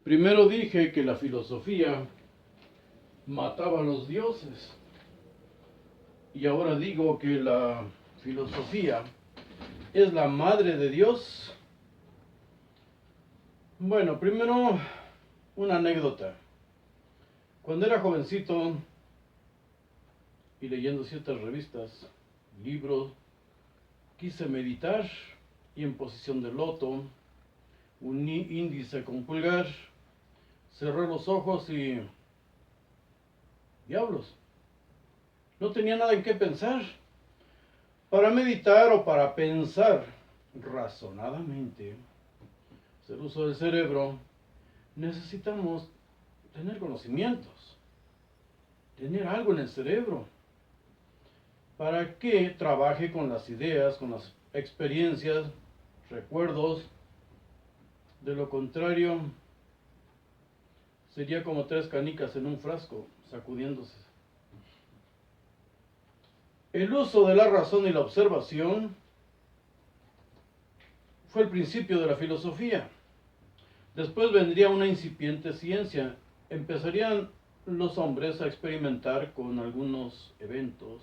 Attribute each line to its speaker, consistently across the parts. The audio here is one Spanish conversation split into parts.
Speaker 1: Primero dije que la filosofía mataba a los dioses y ahora digo que la filosofía es la madre de Dios. Bueno, primero una anécdota. Cuando era jovencito y leyendo ciertas revistas, libros, quise meditar y en posición de loto, un índice con pulgar, cerré los ojos y diablos, no tenía nada en qué pensar. Para meditar o para pensar razonadamente, hacer uso del cerebro, necesitamos tener conocimientos, tener algo en el cerebro, para que trabaje con las ideas, con las experiencias, recuerdos. De lo contrario, sería como tres canicas en un frasco, sacudiéndose. El uso de la razón y la observación fue el principio de la filosofía. Después vendría una incipiente ciencia. Empezarían los hombres a experimentar con algunos eventos,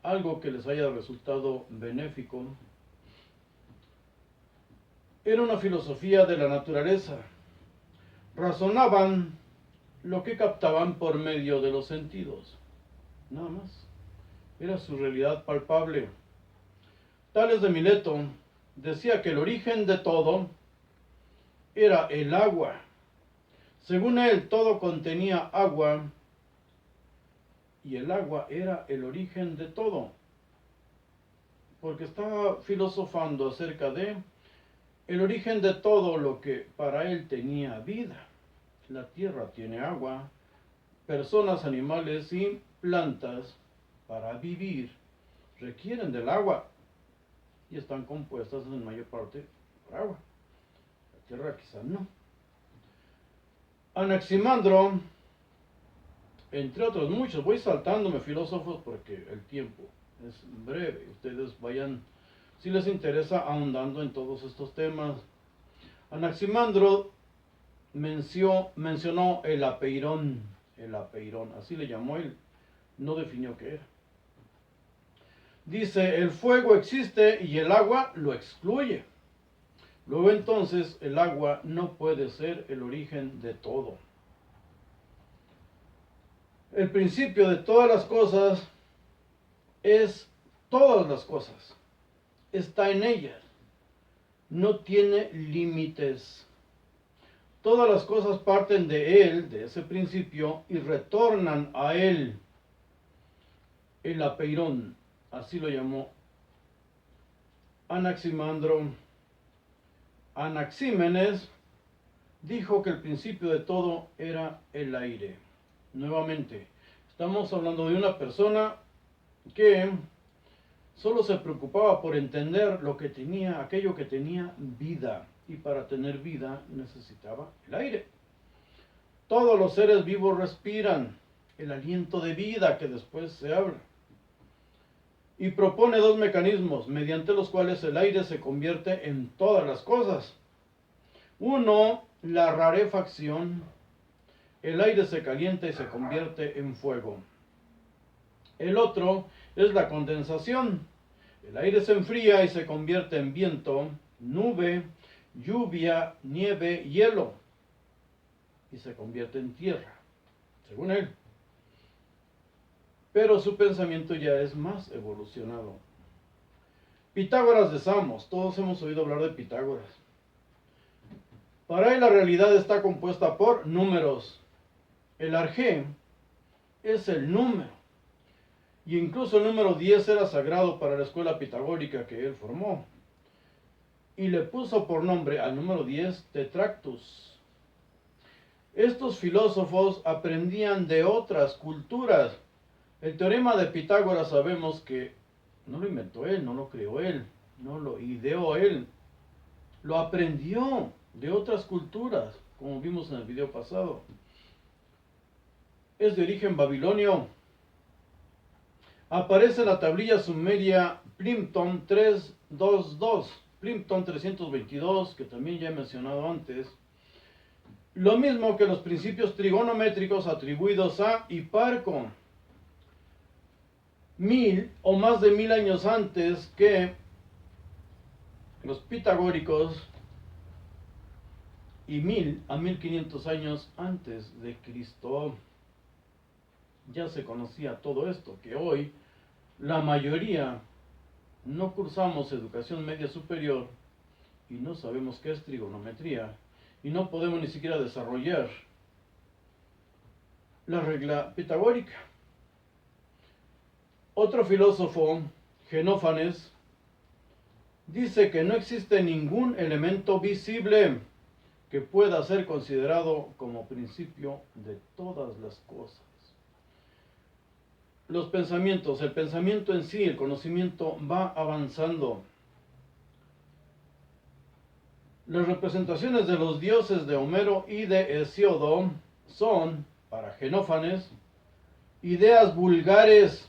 Speaker 1: algo que les haya resultado benéfico. Era una filosofía de la naturaleza. Razonaban lo que captaban por medio de los sentidos. Nada más. Era su realidad palpable. Tales de Mileto decía que el origen de todo era el agua. Según él, todo contenía agua y el agua era el origen de todo. Porque estaba filosofando acerca de el origen de todo lo que para él tenía vida. La tierra tiene agua, personas, animales y plantas para vivir requieren del agua y están compuestas en mayor parte por agua. La tierra quizás no. Anaximandro, entre otros muchos, voy saltándome filósofos porque el tiempo es breve. Ustedes vayan, si les interesa, ahondando en todos estos temas. Anaximandro mencionó el apeirón, así le llamó él, no definió qué era. Dice, el fuego existe y el agua lo excluye. Luego entonces el agua no puede ser el origen de todo. El principio de todas las cosas es todas las cosas. Está en ellas. No tiene límites. Todas las cosas parten de él, de ese principio, y retornan a él. El apeirón, así lo llamó Anaximandro. Anaxímenes dijo que el principio de todo era el aire. Nuevamente, estamos hablando de una persona que solo se preocupaba por entender lo que tenía, aquello que tenía vida. Y para tener vida necesitaba el aire. Todos los seres vivos respiran el aliento de vida que después se habla. Y propone dos mecanismos mediante los cuales el aire se convierte en todas las cosas. Uno, la rarefacción. El aire se calienta y se convierte en fuego. El otro es la condensación. El aire se enfría y se convierte en viento, nube, lluvia, nieve, hielo. Y se convierte en tierra, según él. Pero su pensamiento ya es más evolucionado. Pitágoras de Samos, todos hemos oído hablar de Pitágoras. Para él la realidad está compuesta por números. El arjé es el número. Y incluso el número 10 era sagrado para la escuela pitagórica que él formó. Y le puso por nombre al número 10 Tetractus. Estos filósofos aprendían de otras culturas. El teorema de Pitágoras sabemos que no lo inventó él, no lo creó él, no lo ideó él. Lo aprendió de otras culturas, como vimos en el video pasado. Es de origen babilonio. Aparece en la tablilla sumeria Plimpton 322, Plimpton 322, que también ya he mencionado antes. Lo mismo que los principios trigonométricos atribuidos a Hiparco, 1000 o más de 1000 años antes que los pitagóricos y 1000 a 1500 años antes de Cristo. Ya se conocía todo esto, que hoy la mayoría no cursamos educación media superior y no sabemos qué es trigonometría y no podemos ni siquiera desarrollar la regla pitagórica. Otro filósofo, Genófanes, dice que no existe ningún elemento visible que pueda ser considerado como principio de todas las cosas. Los pensamientos, el pensamiento en sí, el conocimiento va avanzando. Las representaciones de los dioses de Homero y de Hesíodo son, para Genófanes, ideas vulgares,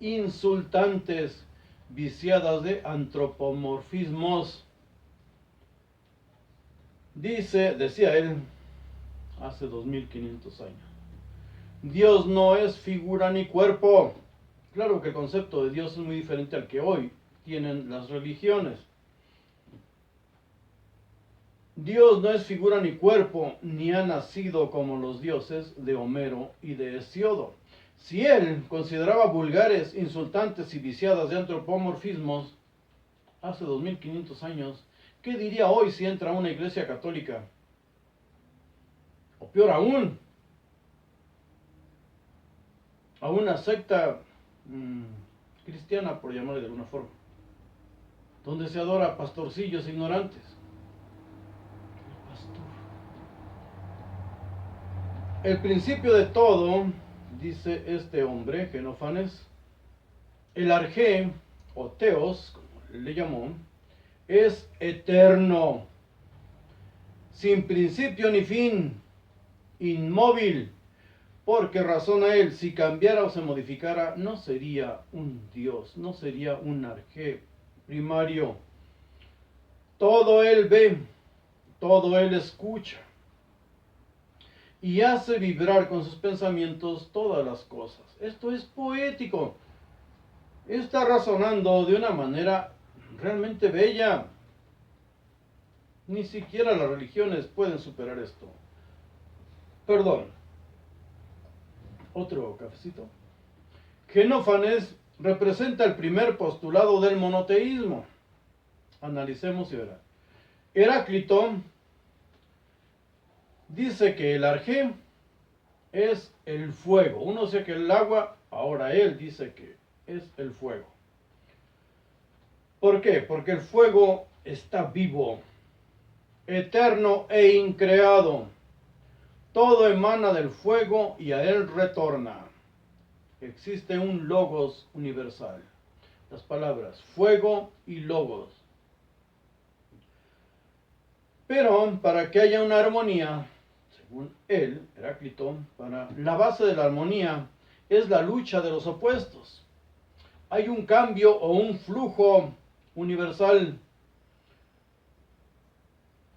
Speaker 1: insultantes, viciadas de antropomorfismos. Decía él, hace 2500 años, Dios no es figura ni cuerpo. Claro que el concepto de Dios es muy diferente al que hoy tienen las religiones. Dios no es figura ni cuerpo, ni ha nacido como los dioses de Homero y de Hesíodo. Si él consideraba vulgares, insultantes y viciadas de antropomorfismos hace 2500 años, ¿qué diría hoy si entra a una iglesia católica? O peor aún, a una secta cristiana, por llamarle de alguna forma, donde se adora a pastorcillos ignorantes. El pastor. El principio de todo, dice este hombre, Genófanes, el arjé, o teos, como le llamó, es eterno, sin principio ni fin, inmóvil. Porque razona él, si cambiara o se modificara, no sería un Dios, no sería un arjé primario. Todo él ve, todo él escucha, y hace vibrar con sus pensamientos todas las cosas. Esto es poético. Está razonando de una manera realmente bella. Ni siquiera las religiones pueden superar esto. Perdón. Otro cafecito. Genófanes representa el primer postulado del monoteísmo. Analicemos y verá. Heráclito dice que el arjé es el fuego. Uno dice que el agua, ahora él dice que es el fuego. ¿Por qué? Porque el fuego está vivo, eterno e increado. Todo emana del fuego y a él retorna. Existe un logos universal. Las palabras fuego y logos. Pero para que haya una armonía, según él, Heráclito, la base de la armonía es la lucha de los opuestos. Hay un cambio o un flujo universal.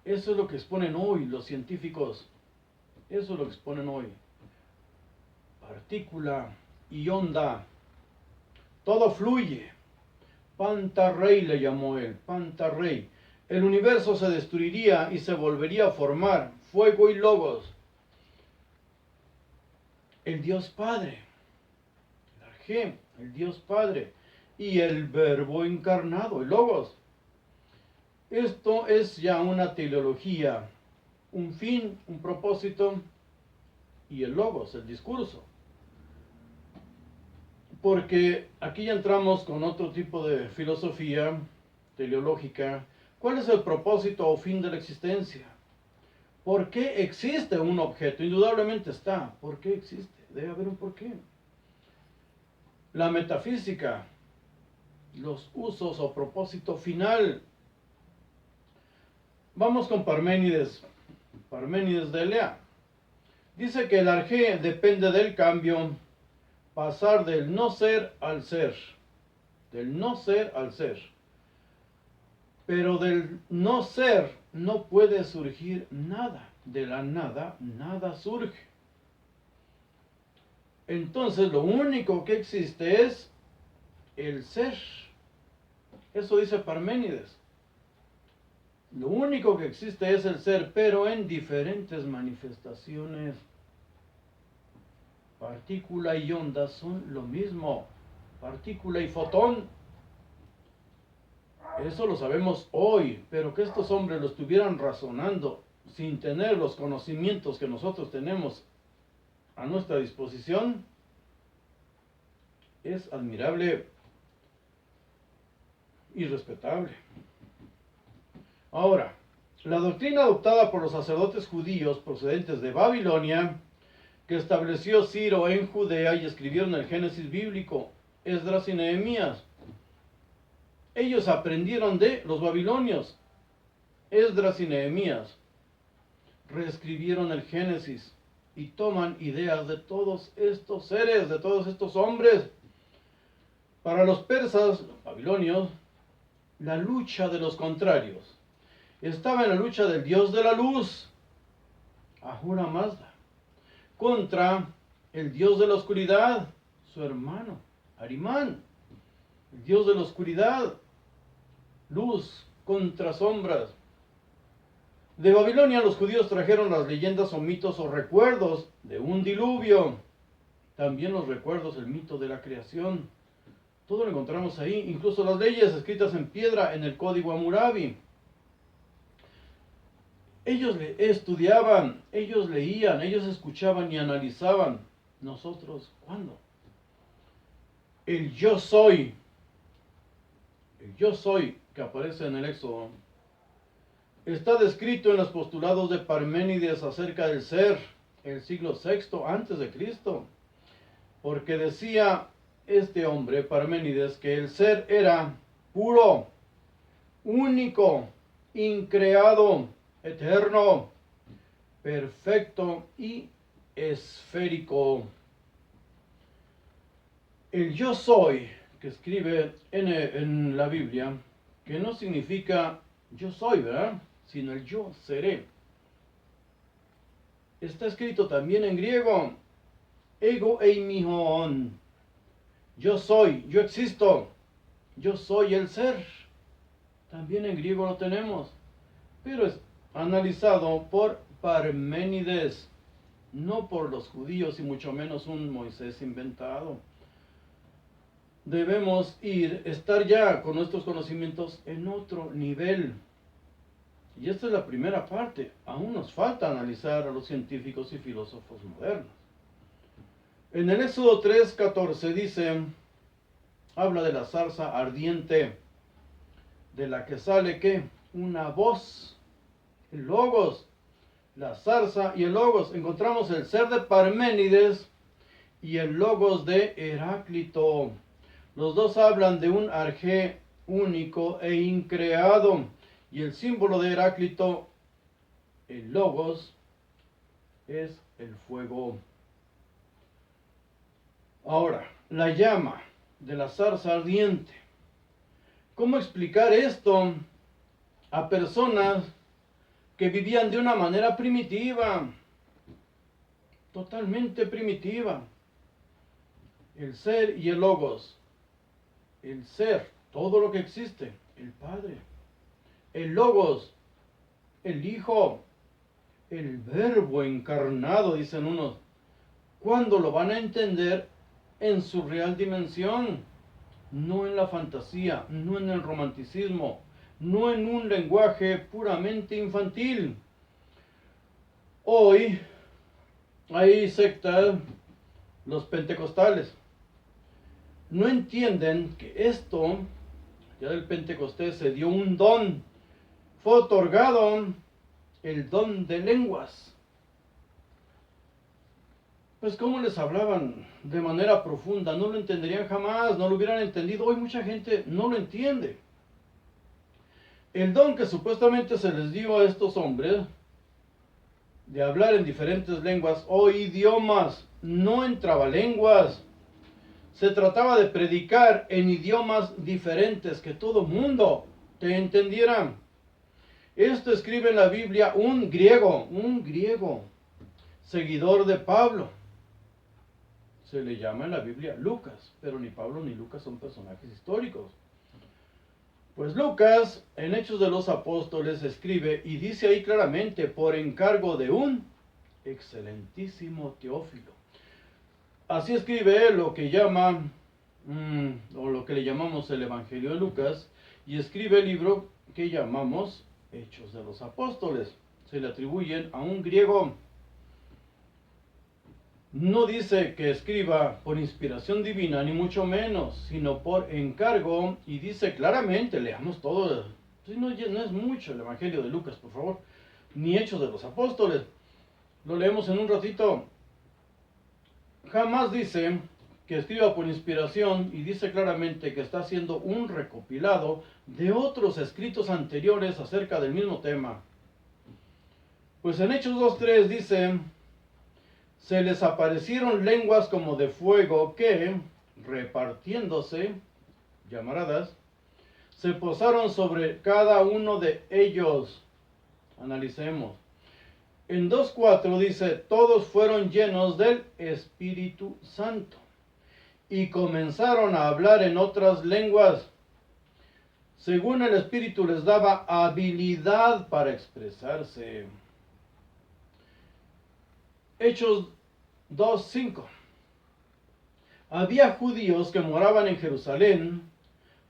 Speaker 1: Eso es lo que exponen hoy los científicos. Eso es lo que exponen hoy. Partícula y onda. Todo fluye. Pantarrey le llamó él. Pantarrey. El universo se destruiría y se volvería a formar. Fuego y logos. El Dios Padre. El arjé, el Dios Padre. Y el Verbo encarnado, el logos. Esto es ya una teleología. Un fin, un propósito. Y el logos, el discurso. Porque aquí ya entramos con otro tipo de filosofía teleológica. ¿Cuál es el propósito o fin de la existencia? ¿Por qué existe un objeto? Indudablemente está. ¿Por qué existe? Debe haber un porqué. La metafísica, los usos o propósito final. Vamos con Parménides. Parménides de Elea. Dice que el arjé depende del cambio, pasar del no ser al ser. Del no ser al ser. Pero del no ser no puede surgir nada. de la nada, nada surge. Entonces lo único que existe es el ser. Eso dice Parménides. Lo único que existe es el ser, pero en diferentes manifestaciones. Partícula y onda son lo mismo. Partícula y fotón. Eso lo sabemos hoy, pero que estos hombres lo estuvieran razonando sin tener los conocimientos que nosotros tenemos a nuestra disposición, es admirable y respetable. Ahora, la doctrina adoptada por los sacerdotes judíos procedentes de Babilonia, que estableció Ciro en Judea y escribieron el Génesis bíblico, Esdras y Nehemías. Ellos aprendieron de los babilonios. Esdras y Nehemías reescribieron el Génesis y toman ideas de todos estos seres, de todos estos hombres. Para los persas, los babilonios, la lucha de los contrarios estaba en la lucha del dios de la luz, Ahura Mazda, contra el dios de la oscuridad, su hermano, Arimán. El dios de la oscuridad, luz contra sombras. De Babilonia los judíos trajeron las leyendas o mitos o recuerdos de un diluvio. También los recuerdos, el mito de la creación. Todo lo encontramos ahí, incluso las leyes escritas en piedra en el Código Hammurabi. Ellos estudiaban, ellos leían, ellos escuchaban y analizaban. Nosotros, ¿cuándo? El yo soy que aparece en el Éxodo, está descrito en los postulados de Parménides acerca del ser, el siglo VI antes de Cristo, porque decía este hombre, Parménides, que el ser era puro, único, increado, eterno, perfecto y esférico. El yo soy que escribe en la Biblia, que no significa yo soy, ¿verdad? Sino el yo seré. Está escrito también en griego, ego eimihon. Yo soy, yo existo, yo soy el ser. También en griego lo tenemos, pero es analizado por Parménides, no por los judíos y mucho menos un Moisés inventado. Debemos estar ya con nuestros conocimientos en otro nivel. Y esta es la primera parte. Aún nos falta analizar a los científicos y filósofos modernos. En el Éxodo 3:14 dice, habla de la zarza ardiente, de la que sale, ¿qué? Una voz, el logos, la zarza y el logos. Encontramos el ser de Parménides y el logos de Heráclito. Los dos hablan de un arjé único e increado. Y el símbolo de Heráclito, el logos, es el fuego. Ahora, la llama de la zarza ardiente. ¿Cómo explicar esto a personas que vivían de una manera primitiva? Totalmente primitiva. El ser y el logos. El ser, todo lo que existe, el Padre. El logos, el Hijo, el Verbo encarnado, dicen unos. ¿Cuándo lo van a entender? En su real dimensión, no en la fantasía, no en el romanticismo, no en un lenguaje puramente infantil. Hoy hay sectas, los pentecostales, no entienden que esto, ya del Pentecostés se dio un don, fue otorgado el don de lenguas. Pues cómo les hablaban de manera profunda, no lo entenderían jamás, no lo hubieran entendido. Hoy mucha gente no lo entiende. El don que supuestamente se les dio a estos hombres de hablar en diferentes lenguas o idiomas, no en trabalenguas. Se trataba de predicar en idiomas diferentes, que todo mundo te entendiera. Esto escribe en la Biblia un griego, seguidor de Pablo. Se le llama en la Biblia Lucas, pero ni Pablo ni Lucas son personajes históricos. Pues Lucas, en Hechos de los Apóstoles, escribe y dice ahí claramente, por encargo de un excelentísimo Teófilo. Así escribe lo que llama, o lo que le llamamos el Evangelio de Lucas, y escribe el libro que llamamos Hechos de los Apóstoles. Se le atribuyen a un griego. No dice que escriba por inspiración divina, ni mucho menos, sino por encargo, y dice claramente, leamos todo, no es mucho el Evangelio de Lucas, por favor, ni Hechos de los Apóstoles, lo leemos en un ratito. Jamás dice que escriba por inspiración, y dice claramente que está haciendo un recopilado de otros escritos anteriores acerca del mismo tema. Pues en Hechos 2:3 dice: se les aparecieron lenguas como de fuego que, repartiéndose, llamaradas, se posaron sobre cada uno de ellos. Analicemos. En 2:4 dice, todos fueron llenos del Espíritu Santo y comenzaron a hablar en otras lenguas, según el Espíritu les daba habilidad para expresarse. Hechos 2:5. Había judíos que moraban en Jerusalén,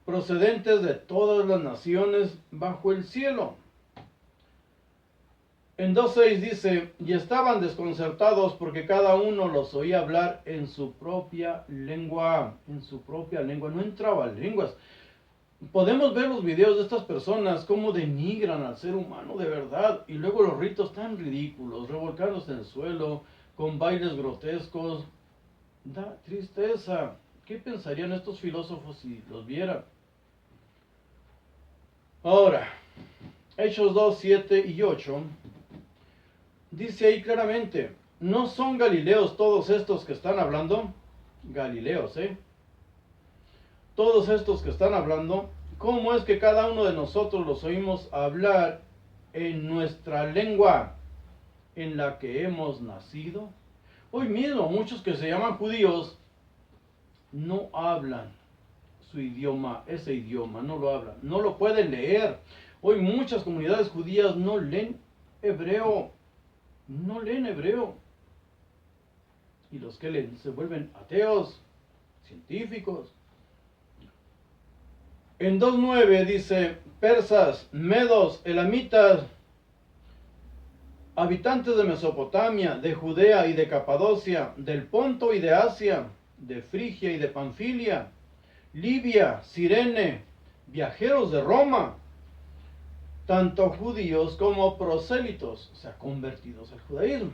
Speaker 1: procedentes de todas las naciones bajo el cielo. En 2:6 dice, y estaban desconcertados porque cada uno los oía hablar en su propia lengua. No entraba lenguas. Podemos ver los videos de estas personas, cómo denigran al ser humano de verdad, y luego los ritos tan ridículos, revolcándose en el suelo, con bailes grotescos. Da tristeza. ¿Qué pensarían estos filósofos si los vieran? Ahora, Hechos 2, 7 y 8, dice ahí claramente, ¿no son galileos todos estos que están hablando? Galileos, todos estos que están hablando, ¿cómo es que cada uno de nosotros los oímos hablar en nuestra lengua en la que hemos nacido? Hoy mismo muchos que se llaman judíos no hablan su idioma, ese idioma, no lo hablan, no lo pueden leer. Hoy muchas comunidades judías no leen hebreo, y los que leen se vuelven ateos, científicos. En 2:9 dice, persas, medos, elamitas, habitantes de Mesopotamia, de Judea y de Capadocia, del Ponto y de Asia, de Frigia y de Panfilia, Libia, Cirene, viajeros de Roma, tanto judíos como prosélitos, o sea, convertidos al judaísmo,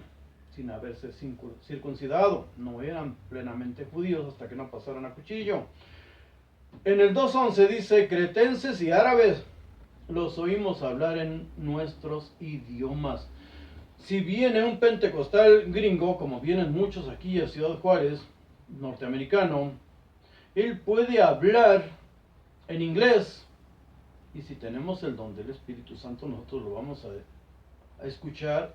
Speaker 1: sin haberse circuncidado, no eran plenamente judíos hasta que no pasaron a cuchillo. En el 2:11 dice, cretenses y árabes, los oímos hablar en nuestros idiomas. Si viene un pentecostal gringo, como vienen muchos aquí a Ciudad Juárez, norteamericano, él puede hablar en inglés, y si tenemos el don del Espíritu Santo, nosotros lo vamos a escuchar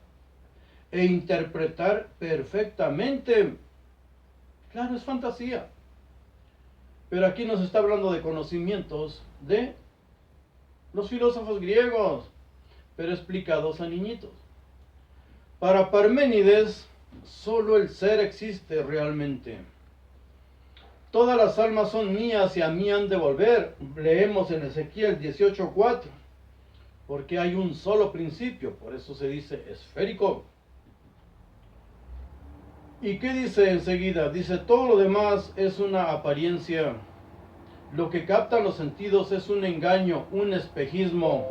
Speaker 1: e interpretar perfectamente. Claro, es fantasía, pero aquí nos está hablando de conocimientos de los filósofos griegos, pero explicados a niñitos. Para Parménides, solo el ser existe realmente. Todas las almas son mías y a mí han de volver. Leemos en Ezequiel 18:4. Porque hay un solo principio, por eso se dice esférico. ¿Y qué dice enseguida? Dice, todo lo demás es una apariencia. Lo que captan los sentidos es un engaño, un espejismo.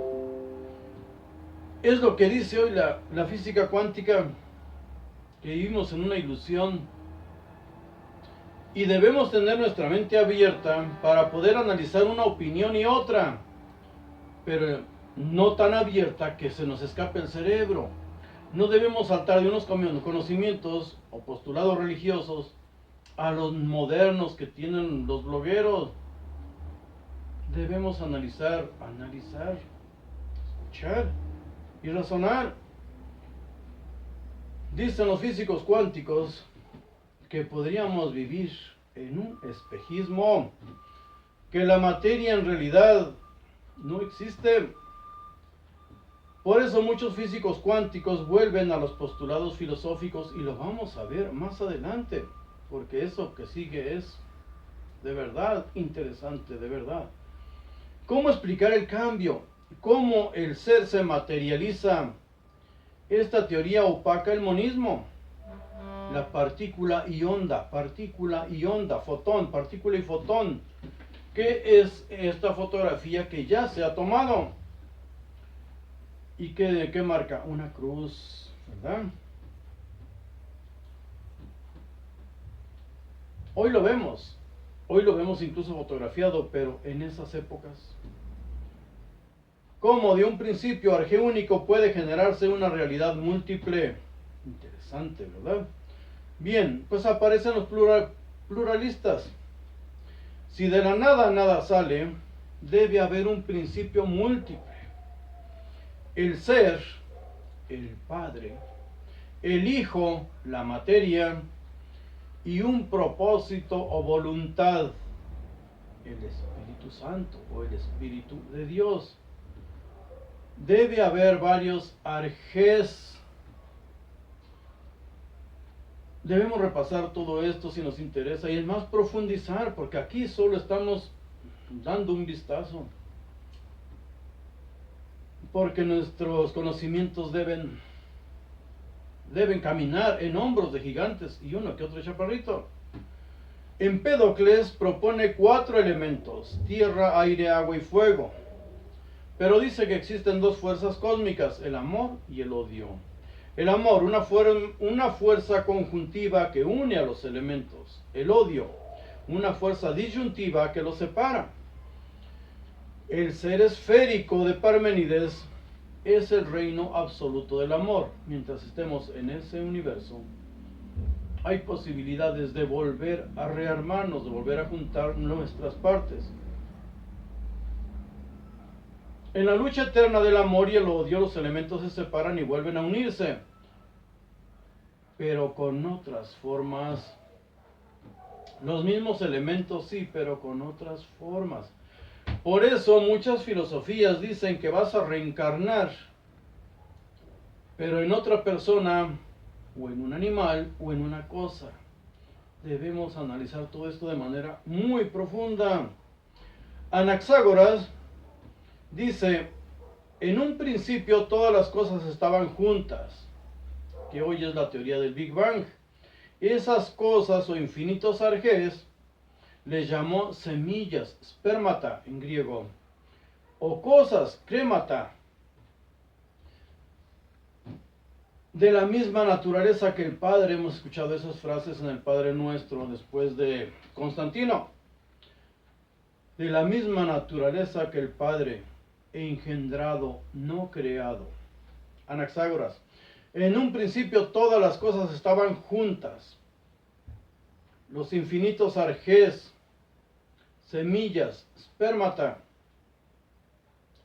Speaker 1: Es lo que dice hoy la física cuántica, que vivimos en una ilusión. Y debemos tener nuestra mente abierta para poder analizar una opinión y otra, pero no tan abierta que se nos escape el cerebro. No debemos saltar de unos conocimientos o postulados religiosos a los modernos que tienen los blogueros. Debemos analizar, escuchar y razonar. Dicen los físicos cuánticos que podríamos vivir en un espejismo, que la materia en realidad no existe. Por eso muchos físicos cuánticos vuelven a los postulados filosóficos y lo vamos a ver más adelante, porque eso que sigue es de verdad interesante, de verdad. ¿Cómo explicar el cambio? ¿Cómo el ser se materializa? Esta teoría opaca el monismo. La partícula y onda, fotón, partícula y fotón. ¿Qué es esta fotografía que ya se ha tomado? ¿Y qué marca? Una cruz, ¿verdad? Hoy lo vemos incluso fotografiado, pero en esas épocas. ¿Cómo de un principio argeúnico puede generarse una realidad múltiple? Interesante, ¿verdad? Bien, pues aparecen los pluralistas. Si de la nada nada sale, debe haber un principio múltiple. El ser, el Padre, el Hijo, la materia, y un propósito o voluntad, el Espíritu Santo o el Espíritu de Dios. Debe haber varios arjes. Debemos repasar todo esto si nos interesa y es más profundizar, porque aquí solo estamos dando un vistazo. Porque nuestros conocimientos deben caminar en hombros de gigantes y uno que otro chaparrito. Empédocles propone 4 elementos: tierra, aire, agua y fuego. Pero dice que existen 2 fuerzas cósmicas, el amor y el odio. El amor, una fuerza conjuntiva que une a los elementos. El odio, una fuerza disyuntiva que los separa. El ser esférico de Parménides es el reino absoluto del amor. Mientras estemos en ese universo, hay posibilidades de volver a rearmarnos, de volver a juntar nuestras partes. En la lucha eterna del amor y el odio, los elementos se separan y vuelven a unirse, pero con otras formas. Los mismos elementos sí, pero con otras formas. Por eso muchas filosofías dicen que vas a reencarnar, pero en otra persona, o en un animal, o en una cosa. Debemos analizar todo esto de manera muy profunda. Anaxágoras dice: en un principio todas las cosas estaban juntas, que hoy es la teoría del Big Bang. Esas cosas o infinitos arjes les llamó semillas, spermata en griego, o cosas, crémata, de la misma naturaleza que el Padre. Hemos escuchado esas frases en el Padre Nuestro después de Constantino. De la misma naturaleza que el Padre, engendrado, no creado. Anaxágoras: en un principio todas las cosas estaban juntas. Los infinitos arjes, semillas, spermata,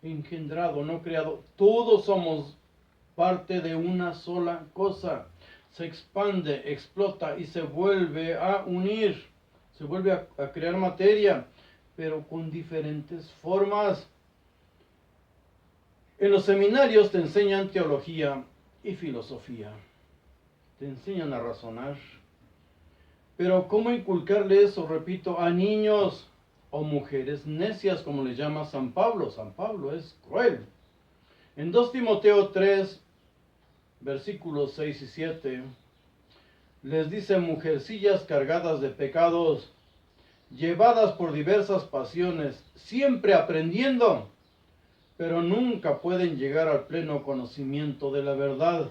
Speaker 1: engendrado, no creado. Todos somos parte de una sola cosa. Se expande, explota y se vuelve a unir. Se vuelve a crear materia, pero con diferentes formas. En los seminarios te enseñan teología y filosofía. Te enseñan a razonar. Pero ¿cómo inculcarle eso, repito, a niños o mujeres necias, como les llama San Pablo? San Pablo es cruel. En 2 Timoteo 3, versículos 6 y 7, les dice: mujercillas cargadas de pecados, llevadas por diversas pasiones, siempre aprendiendo, pero nunca pueden llegar al pleno conocimiento de la verdad.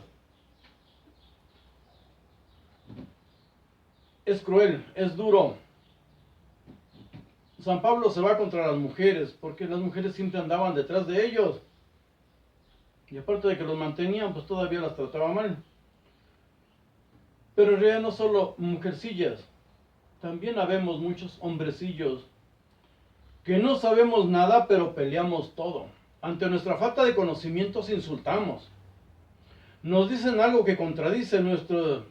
Speaker 1: Es cruel, es duro. San Pablo se va contra las mujeres, porque las mujeres siempre andaban detrás de ellos. Y aparte de que los mantenían, pues todavía las trataba mal. Pero en realidad no solo mujercillas, también habemos muchos hombrecillos que no sabemos nada, pero peleamos todo. Ante nuestra falta de conocimientos insultamos. nos dicen algo que contradice nuestra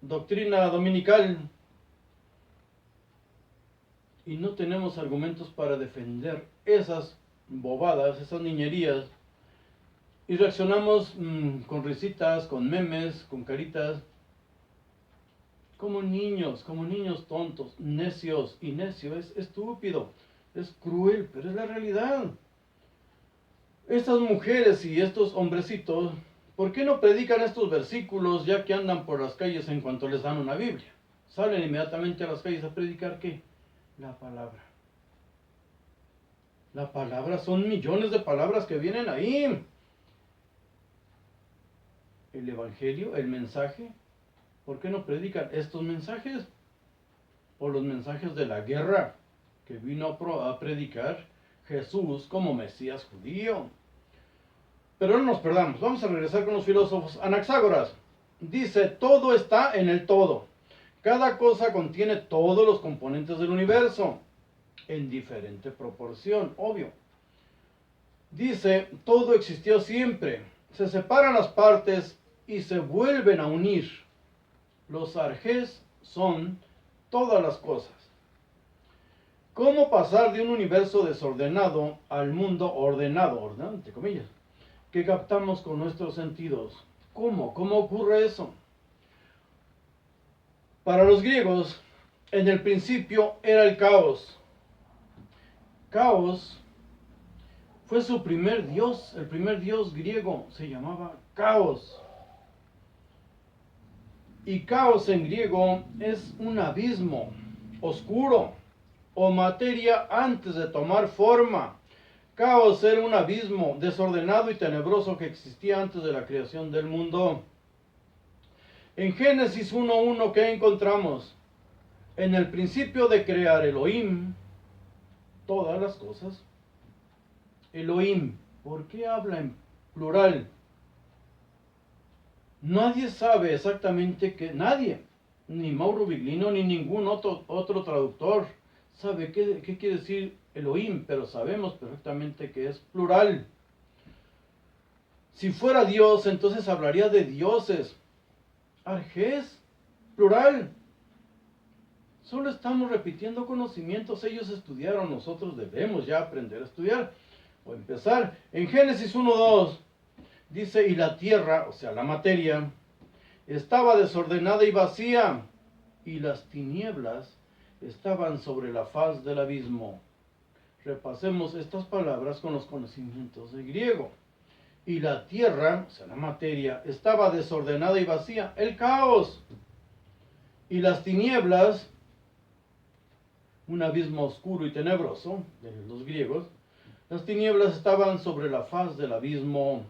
Speaker 1: doctrina dominical y no tenemos argumentos para defender esas bobadas, esas niñerías, y reaccionamos con risitas, con memes, con caritas, como niños tontos, necios, y necio es estúpido, es cruel, pero es la realidad. Estas mujeres y estos hombrecitos, ¿por qué no predican estos versículos ya que andan por las calles en cuanto les dan una Biblia? Salen inmediatamente a las calles a predicar ¿qué? La palabra. La palabra, son millones de palabras que vienen ahí. El evangelio, el mensaje, ¿por qué no predican estos mensajes? O los mensajes de la guerra que vino a predicar Jesús como Mesías judío. Pero no nos perdamos, vamos a regresar con los filósofos. Anaxágoras dice, todo está en el todo. Cada cosa contiene todos los componentes del universo, en diferente proporción, obvio. Dice, todo existió siempre. Se separan las partes y se vuelven a unir. Los arjés son todas las cosas. ¿Cómo pasar de un universo desordenado al mundo ordenado, entre comillas, que captamos con nuestros sentidos? ¿Cómo? ¿Cómo ocurre eso? Para los griegos, en el principio era el caos. Caos fue su primer dios, el primer dios griego se llamaba Caos. Y caos en griego es un abismo oscuro o materia antes de tomar forma. Caos era un abismo desordenado y tenebroso que existía antes de la creación del mundo. En Génesis 1:1, ¿qué encontramos? En el principio de crear Elohim todas las cosas. Elohim, ¿por qué habla en plural? Nadie sabe exactamente qué, nadie, ni Mauro Biglino, ni ningún otro traductor sabe qué quiere decir Elohim, pero sabemos perfectamente que es plural. Si fuera Dios, entonces hablaría de dioses. Arjés, plural. Solo estamos repitiendo conocimientos, ellos estudiaron, nosotros debemos ya aprender a estudiar o empezar. En Génesis 1:2 dice, y la tierra, o sea la materia, estaba desordenada y vacía, y las tinieblas estaban sobre la faz del abismo. Repasemos estas palabras con los conocimientos de griego. Y la tierra, o sea la materia, estaba desordenada y vacía, el caos. Y las tinieblas, un abismo oscuro y tenebroso, de los griegos, las tinieblas estaban sobre la faz del abismo.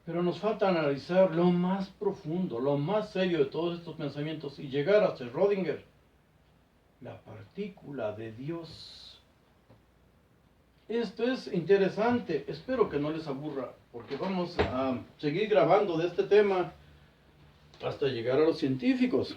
Speaker 1: Pero nos falta analizar lo más profundo, lo más serio de todos estos pensamientos y llegar hasta Schrödinger, la partícula de Dios. Esto es interesante, espero que no les aburra, porque vamos a seguir grabando de este tema hasta llegar a los científicos.